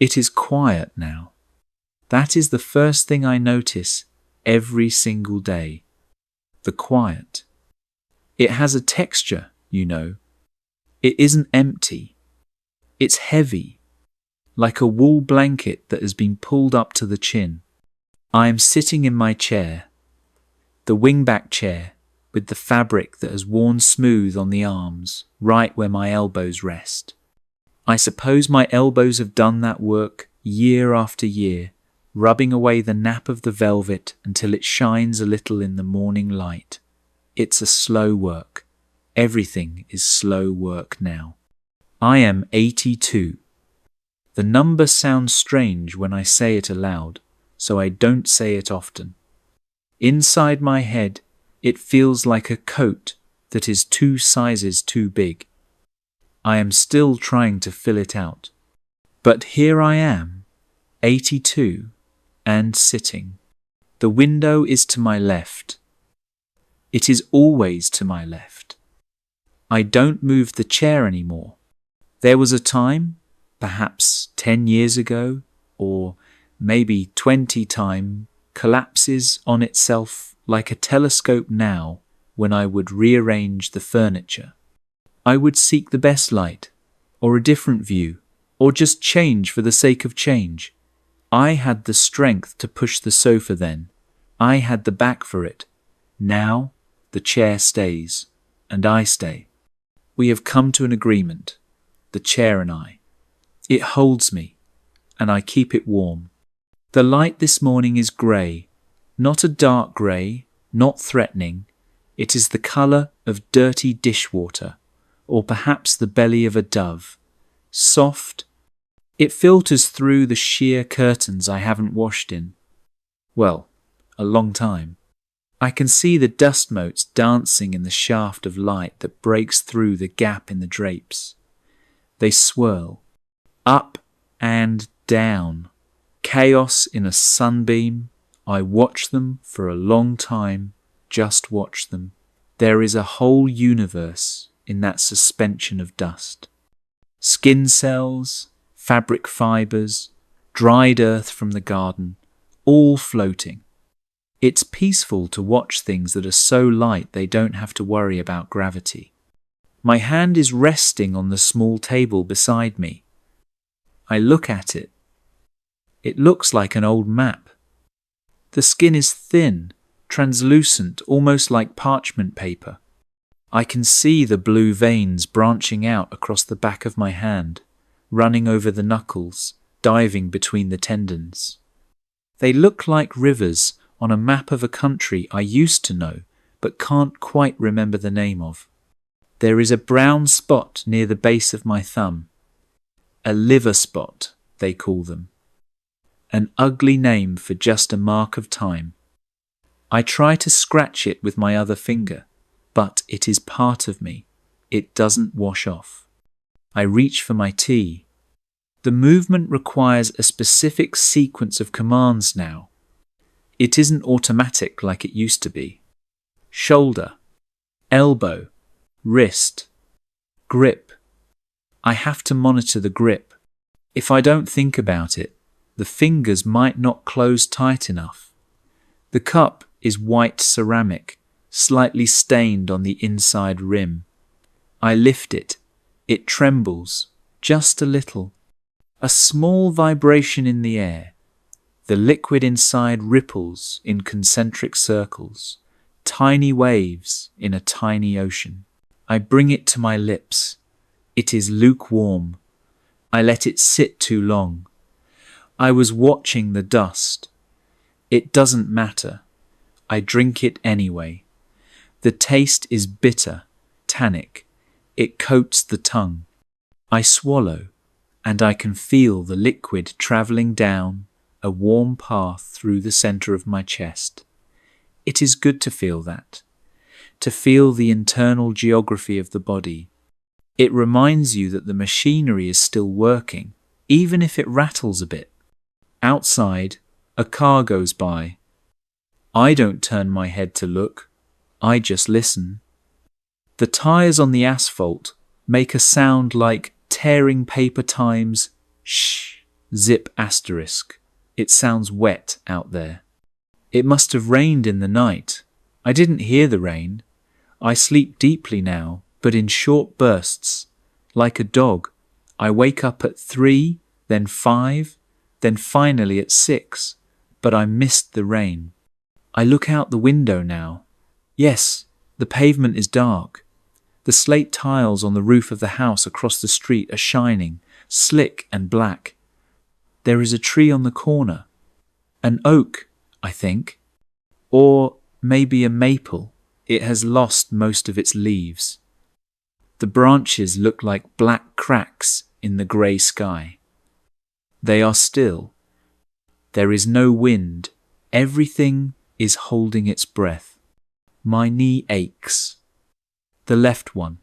It is quiet now. That is the first thing I notice every single day. The quiet. It has a texture, you know. It isn't empty. It's heavy, like a wool blanket that has been pulled up to the chin. I am sitting in my chair, the wingback chair, with the fabric that has worn smooth on the arms, right where my elbows rest. I suppose my elbows have done that work year after year, rubbing away the nap of the velvet until it shines a little in the morning light. It's a slow work. Everything is slow work now. I am 82. The number sounds strange when I say it aloud, so I don't say it often. Inside my head, it feels like a coat that is 2 sizes too big. I am still trying to fill it out. But here I am, 82, and sitting. The window is to my left. It is always to my left. I don't move the chair anymore. There was a time, perhaps 10 years ago, or maybe 20 time, collapses on itself like a telescope now when I would rearrange the furniture. I would seek the best light, or a different view, or just change for the sake of change. I had the strength to push the sofa then. I had the back for it. Now, the chair stays, and I stay. We have come to an agreement, the chair and I. It holds me, and I keep it warm. The light this morning is grey, not a dark grey, not threatening. It is the colour of dirty dishwater, or perhaps the belly of a dove. Soft. It filters through the sheer curtains I haven't washed in. Well, a long time. I can see the dust motes dancing in the shaft of light that breaks through the gap in the drapes. They swirl, up and down. Chaos in a sunbeam. I watch them for a long time, just watch them. There is a whole universe in that suspension of dust. Skin cells, fabric fibres, dried earth from the garden, all floating. It's peaceful to watch things that are so light they don't have to worry about gravity. My hand is resting on the small table beside me. I look at it. It looks like an old map. The skin is thin, translucent, almost like parchment paper. I can see the blue veins branching out across the back of my hand, running over the knuckles, diving between the tendons. They look like rivers on a map of a country I used to know, but can't quite remember the name of. There is a brown spot near the base of my thumb. A liver spot, they call them. An ugly name for just a mark of time. I try to scratch it with my other finger, but it is part of me. It doesn't wash off. I reach for my tea. The movement requires a specific sequence of commands now. It isn't automatic like it used to be. Shoulder, elbow, wrist, grip. I have to monitor the grip. If I don't think about it, the fingers might not close tight enough. The cup is white ceramic, slightly stained on the inside rim. I lift it. It trembles, just a little. A small vibration in the air. The liquid inside ripples in concentric circles, tiny waves in a tiny ocean. I bring it to my lips. It is lukewarm. I let it sit too long. I was watching the dust. It doesn't matter. I drink it anyway. The taste is bitter, tannic. It coats the tongue. I swallow, and I can feel the liquid travelling down a warm path through the centre of my chest. It is good to feel that, to feel the internal geography of the body. It reminds you that the machinery is still working, even if it rattles a bit. Outside, a car goes by. I don't turn my head to look. I just listen. The tyres on the asphalt make a sound like tearing paper times shh Zip asterisk. It sounds wet out there. It must have rained in the night. I didn't hear the rain. I sleep deeply now, but in short bursts. Like a dog, I wake up at 3, then 5, then finally at 6, but I missed the rain. I look out the window now. Yes, the pavement is dark. The slate tiles on the roof of the house across the street are shining, slick and black. There is a tree on the corner. An oak, I think. Or maybe a maple. It has lost most of its leaves. The branches look like black cracks in the grey sky. They are still. There is no wind. Everything is holding its breath. My knee aches. The left one.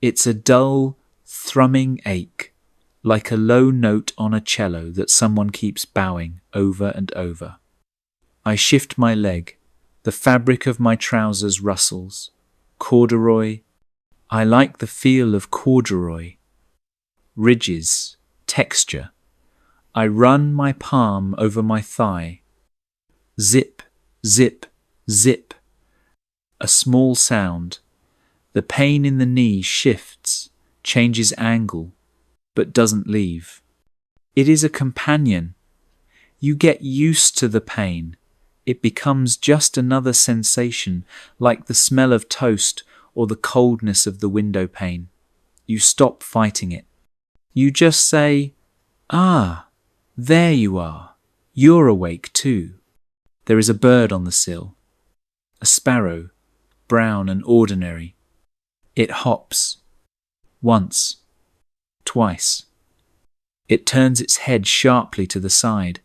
It's a dull, thrumming ache, like a low note on a cello that someone keeps bowing over and over. I shift my leg. The fabric of my trousers rustles. Corduroy. I like the feel of corduroy. Ridges. Texture. I run my palm over my thigh. Zip, zip, zip. A small sound. The pain in the knee shifts, changes angle, but doesn't leave. It is a companion. You get used to the pain. It becomes just another sensation, like the smell of toast or the coldness of the window pane. You stop fighting it. You just say, "Ah, there you are. You're awake too." There is a bird on the sill. A sparrow, brown and ordinary. It hops. Once. Twice. It turns its head sharply to the side,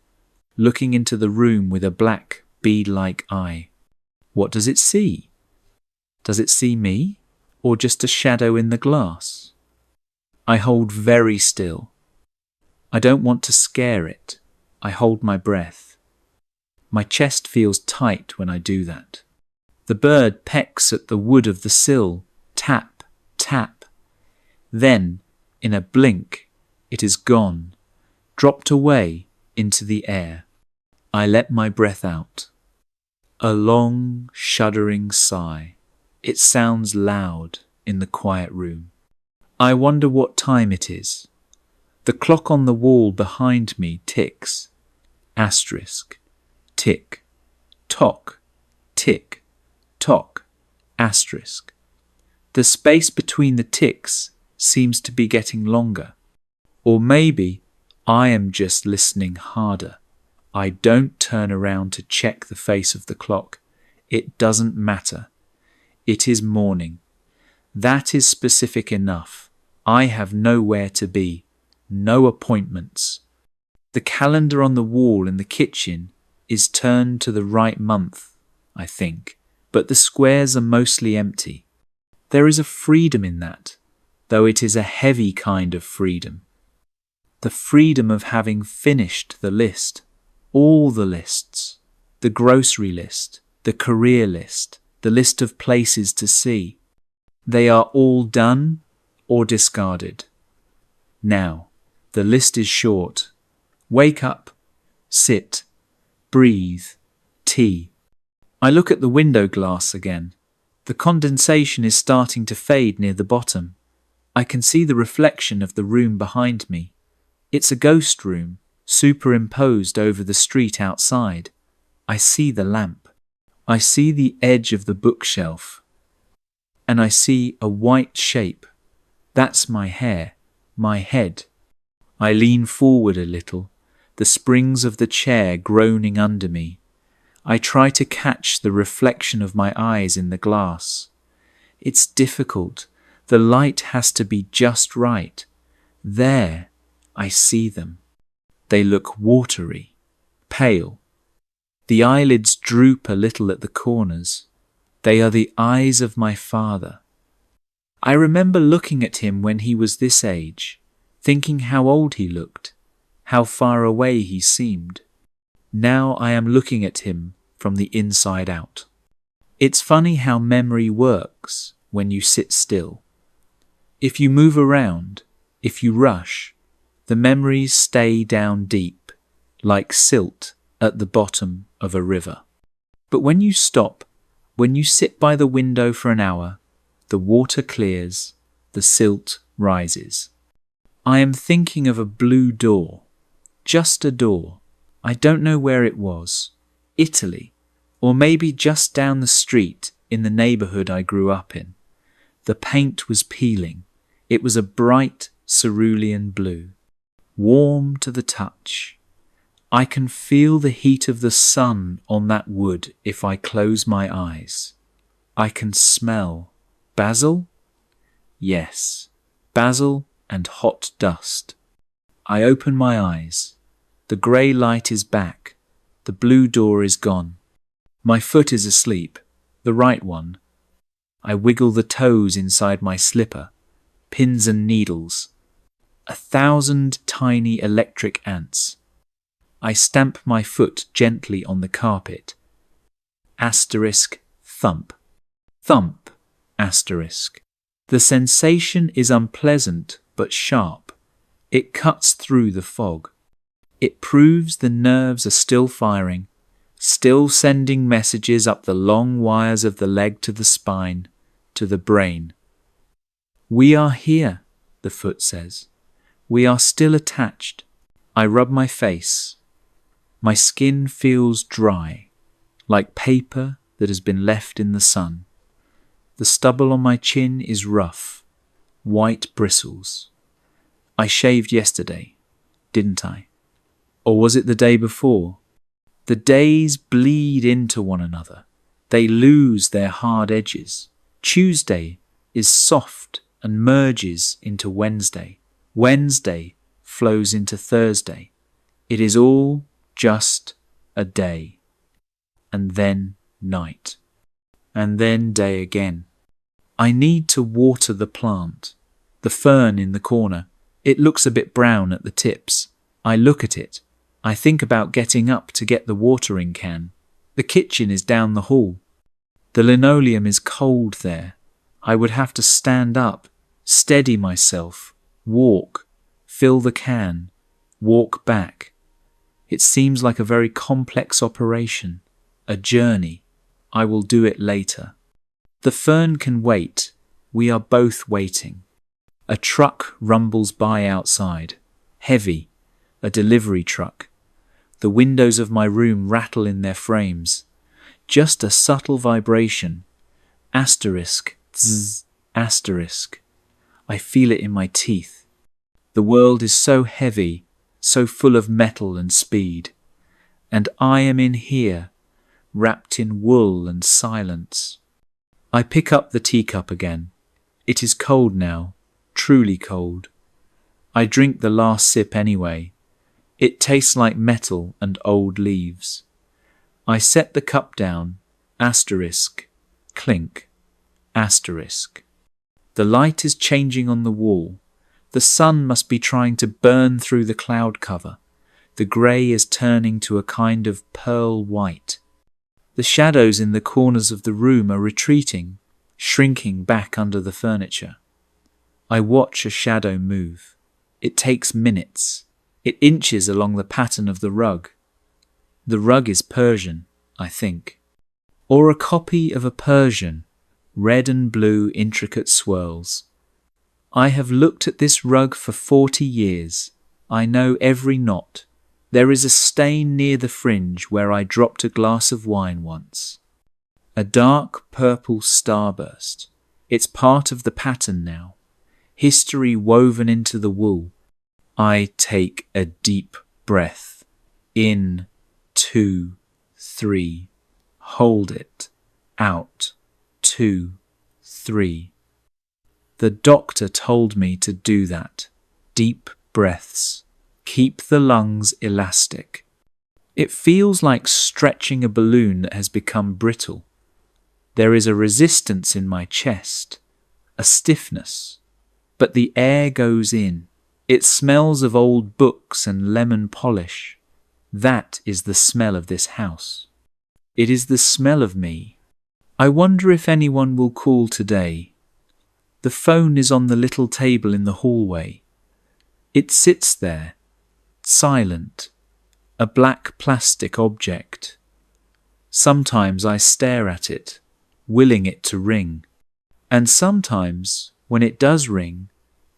looking into the room with a black, bead-like eye. What does it see? Does it see me, or just a shadow in the glass? I hold very still. I don't want to scare it. I hold my breath. My chest feels tight when I do that. The bird pecks at the wood of the sill, tap, tap. Then, in a blink, it is gone, dropped away into the air. I let my breath out. A long, shuddering sigh. It sounds loud in the quiet room. I wonder what time it is. The clock on the wall behind me ticks. Asterisk. Tick. Tock. Tick. Tock. Asterisk. The space between the ticks seems to be getting longer. Or maybe I am just listening harder. I don't turn around to check the face of the clock. It doesn't matter. It is morning. That is specific enough. I have nowhere to be. No appointments. The calendar on the wall in the kitchen is turned to the right month, I think, but the squares are mostly empty. There is a freedom in that, though it is a heavy kind of freedom. The freedom of having finished the list, all the lists, the grocery list, the career list, the list of places to see. They are all done or discarded. Now, the list is short. Wake up, sit, breathe, tea. I look at the window glass again. The condensation is starting to fade near the bottom. I can see the reflection of the room behind me. It's a ghost room, superimposed over the street outside. I see the lamp. I see the edge of the bookshelf. And I see a white shape. That's my hair, my head. I lean forward a little, the springs of the chair groaning under me. I try to catch the reflection of my eyes in the glass. It's difficult. The light has to be just right. There, I see them. They look watery, pale. The eyelids droop a little at the corners. They are the eyes of my father. I remember looking at him when he was this age, thinking how old he looked, how far away he seemed. Now I am looking at him from the inside out. It's funny how memory works when you sit still. If you move around, if you rush, The memories stay down deep, like silt at the bottom of a river. But when you stop, when you sit by the window for an hour, the water clears, the silt rises. I am thinking of a blue door, just a door. I don't know where it was. Italy, or maybe just down the street in the neighborhood I grew up in. The paint was peeling. It was a bright cerulean blue, warm to the touch. I can feel the heat of the sun on that wood if I close my eyes. I can smell basil? Yes, basil and hot dust. I open my eyes. The grey light is back. The blue door is gone. My foot is asleep, the right one. I wiggle the toes inside my slipper, pins and needles. 1,000 tiny electric ants. I stamp my foot gently on the carpet. Asterisk thump. Thump. Asterisk. The sensation is unpleasant but sharp. It cuts through the fog. It proves the nerves are still firing, still sending messages up the long wires of the leg to the spine, to the brain. We are here, the foot says. We are still attached. I rub my face. My skin feels dry, like paper that has been left in the sun. The stubble on my chin is rough, white bristles. I shaved yesterday, didn't I? Or was it the day before? The days bleed into one another. They lose their hard edges. Tuesday is soft and merges into Wednesday. Wednesday flows into Thursday. It is all just a day. And then night. And then day again. I need to water the plant. The fern in the corner. It looks a bit brown at the tips. I look at it. I think about getting up to get the watering can. The kitchen is down the hall. The linoleum is cold there. I would have to stand up, steady myself, walk, fill the can, walk back. It seems like a very complex operation, a journey. I will do it later. The fern can wait. We are both waiting. A truck rumbles by outside, heavy, a delivery truck. The windows of my room rattle in their frames. Just a subtle vibration. Asterisk, zzz, asterisk. I feel it in my teeth. The world is so heavy, so full of metal and speed. And I am in here, wrapped in wool and silence. I pick up the teacup again. It is cold now, truly cold. I drink the last sip anyway. It tastes like metal and old leaves. I set the cup down, asterisk, clink, asterisk. The light is changing on the wall. The sun must be trying to burn through the cloud cover. The grey is turning to a kind of pearl white. The shadows in the corners of the room are retreating, shrinking back under the furniture. I watch a shadow move. It takes minutes. It inches along the pattern of the rug. The rug is Persian, I think. Or a copy of a Persian, red and blue intricate swirls. I have looked at this rug for 40 years. I know every knot. There is a stain near the fringe where I dropped a glass of wine once. A dark purple starburst. It's part of the pattern now. History woven into the wool. I take a deep breath. In, 2, 3. Hold it. Out. 2, 3. The doctor told me to do that. Deep breaths. Keep the lungs elastic. It feels like stretching a balloon that has become brittle. There is a resistance in my chest, a stiffness, but the air goes in. It smells of old books and lemon polish. That is the smell of this house. It is the smell of me. I wonder if anyone will call today. The phone is on the little table in the hallway. It sits there, silent, a black plastic object. Sometimes I stare at it, willing it to ring. And sometimes, when it does ring,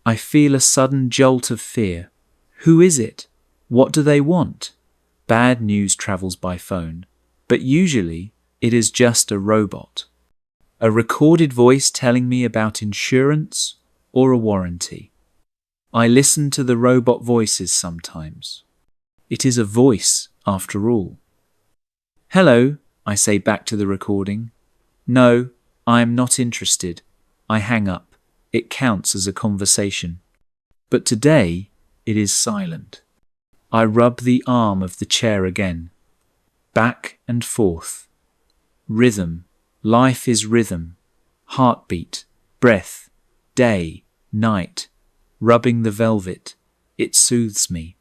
I feel a sudden jolt of fear. Who is it? What do they want? Bad news travels by phone, but usually it is just a robot. A recorded voice telling me about insurance or a warranty. I listen to the robot voices sometimes. It is a voice, after all. Hello, I say back to the recording. No, I am not interested. I hang up. It counts as a conversation. But today, it is silent. I rub the arm of the chair again. Back and forth. Rhythm. Life is rhythm. Heartbeat. Breath. Day. Night. Rubbing the velvet. It soothes me.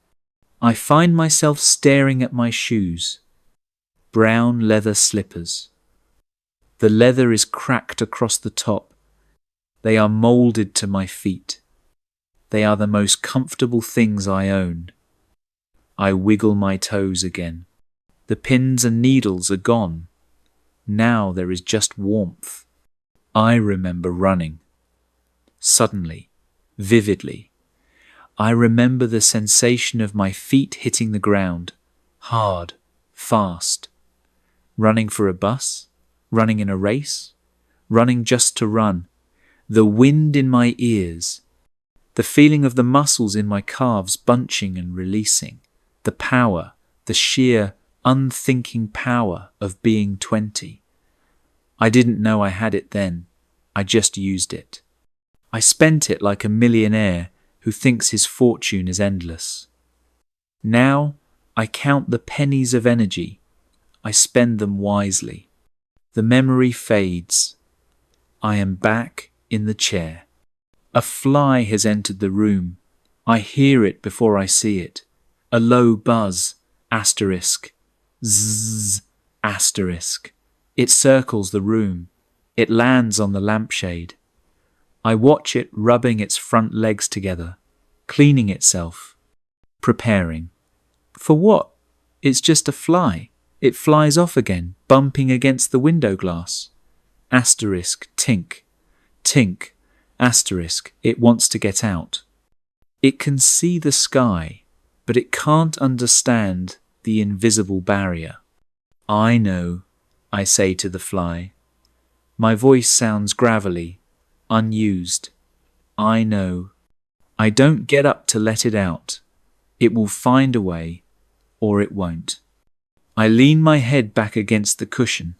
I find myself staring at my shoes. Brown leather slippers. The leather is cracked across the top. They are molded to my feet. They are the most comfortable things I own. I wiggle my toes again. The pins and needles are gone. Now there is just warmth. I remember running. Suddenly, vividly, I remember the sensation of my feet hitting the ground, hard, fast. Running for a bus, running in a race, running just to run. The wind in my ears, the feeling of the muscles in my calves bunching and releasing, the power, the sheer, unthinking power of being 20. I didn't know I had it then. I just used it. I spent it like a millionaire who thinks his fortune is endless. Now I count the pennies of energy. I spend them wisely. The memory fades. I am back in the chair. A fly has entered the room. I hear it before I see it. A low buzz, asterisk, zzz, asterisk. It circles the room. It lands on the lampshade. I watch it rubbing its front legs together, cleaning itself, preparing. For what? It's just a fly. It flies off again, bumping against the window glass. Asterisk, tink, tink, asterisk, it wants to get out. It can see the sky, but it can't understand the invisible barrier. I know, I say to the fly. My voice sounds gravelly, unused. I know. I don't get up to let it out. It will find a way, or it won't. I lean my head back against the cushion.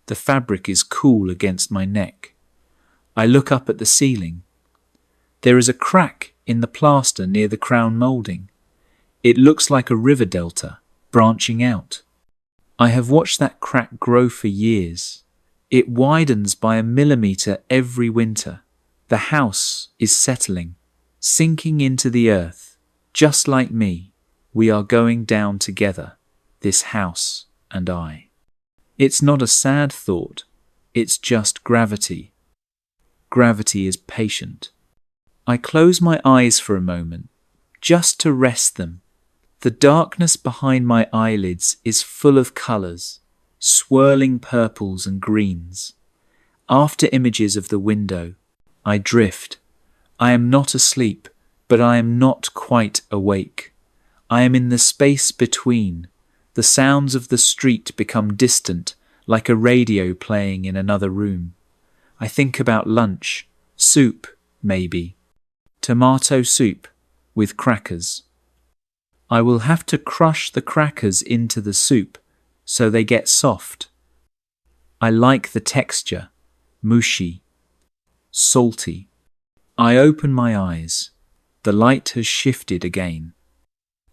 The fabric is cool against my neck. I look up at the ceiling. There is a crack in the plaster near the crown moulding. It looks like a river delta, branching out. I have watched that crack grow for years. It widens by a millimetre every winter. The house is settling, sinking into the earth. Just like me, we are going down together, this house and I. It's not a sad thought, it's just gravity. Gravity is patient. I close my eyes for a moment, just to rest them. The darkness behind my eyelids is full of colours, swirling purples and greens. After images of the window, I drift. I am not asleep, but I am not quite awake. I am in the space between. The sounds of the street become distant, like a radio playing in another room. I think about lunch, soup, maybe. Tomato soup with crackers. I will have to crush the crackers into the soup so they get soft. I like the texture, mushy, salty. I open my eyes. The light has shifted again.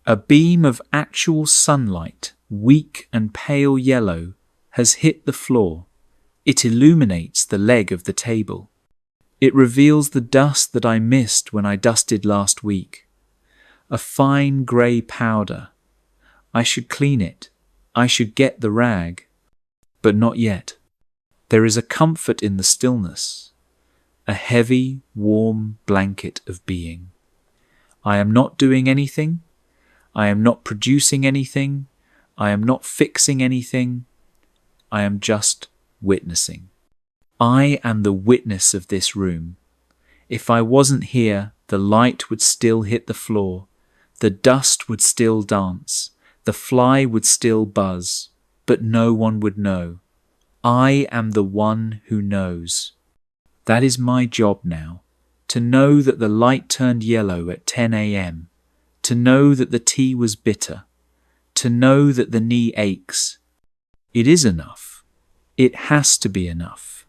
A beam of actual sunlight, weak and pale yellow, has hit the floor. It illuminates the leg of the table. It reveals the dust that I missed when I dusted last week. A fine grey powder. I should clean it. I should get the rag. But not yet. There is a comfort in the stillness. A heavy, warm blanket of being. I am not doing anything. I am not producing anything. I am not fixing anything. I am just witnessing. I am the witness of this room. If I wasn't here, the light would still hit the floor. The dust would still dance. The fly would still buzz. But no one would know. I am the one who knows. That is my job now. To know that the light turned yellow at 10 a.m. To know that the tea was bitter. To know that the knee aches. It is enough. It has to be enough.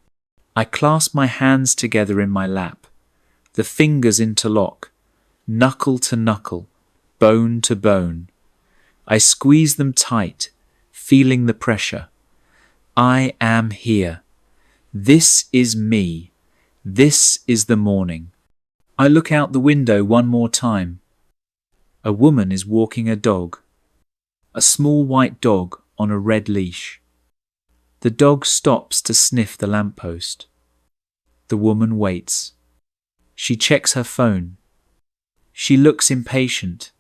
I clasp my hands together in my lap. The fingers interlock, knuckle to knuckle, bone to bone. I squeeze them tight, feeling the pressure. I am here. This is me. This is the morning. I look out the window one more time. A woman is walking a dog. A small white dog on a red leash. The dog stops to sniff the lamppost. The woman waits. She checks her phone. She looks impatient.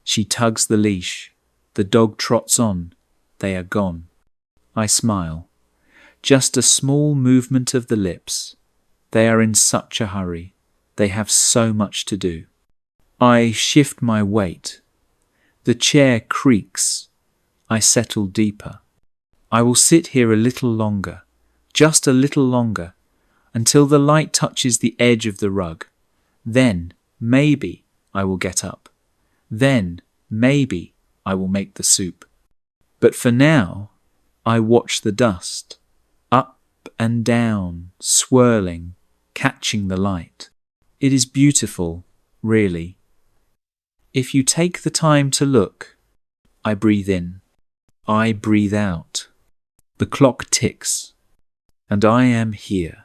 She tugs the leash. The dog trots on. They are gone. I smile. Just a small movement of the lips. They are in such a hurry. They have so much to do. I shift my weight. The chair creaks. I settle deeper. I will sit here a little longer, just a little longer, until the light touches the edge of the rug. Then, maybe, I will get up. Then, maybe, I will make the soup. But for now, I watch the dust, up and down, swirling, catching the light. It is beautiful, really. If you take the time to look, I breathe in. I breathe out. The clock ticks, and I am here.